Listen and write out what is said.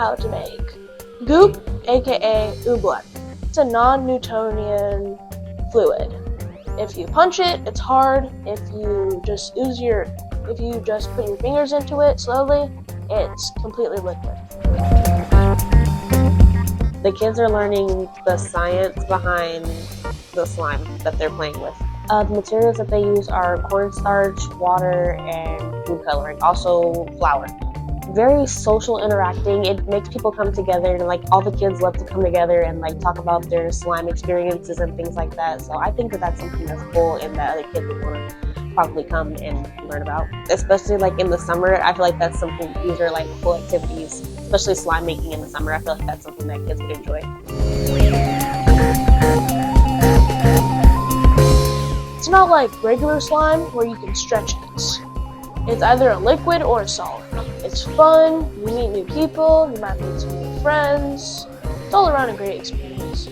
how to make goop, aka oobleck. It's a non-Newtonian fluid. If you punch it, it's hard. If you just put your fingers into it slowly, it's completely liquid. The kids are learning the science behind the slime that they're playing with. The materials that they use are cornstarch, water, and food coloring, also flour. Very social interacting. It makes people come together, and all the kids love to come together and talk about their slime experiences and things like that. So I think that that's something that's cool and that other kids would want to probably come and learn about. Especially in the summer, I feel like that's something, these are cool activities, especially slime making in the summer. I feel like that's something that kids would enjoy. It's not like regular slime where you can stretch it. It's either a liquid or a solid. It's fun, you meet new people, you might meet some new friends. It's all around a great experience.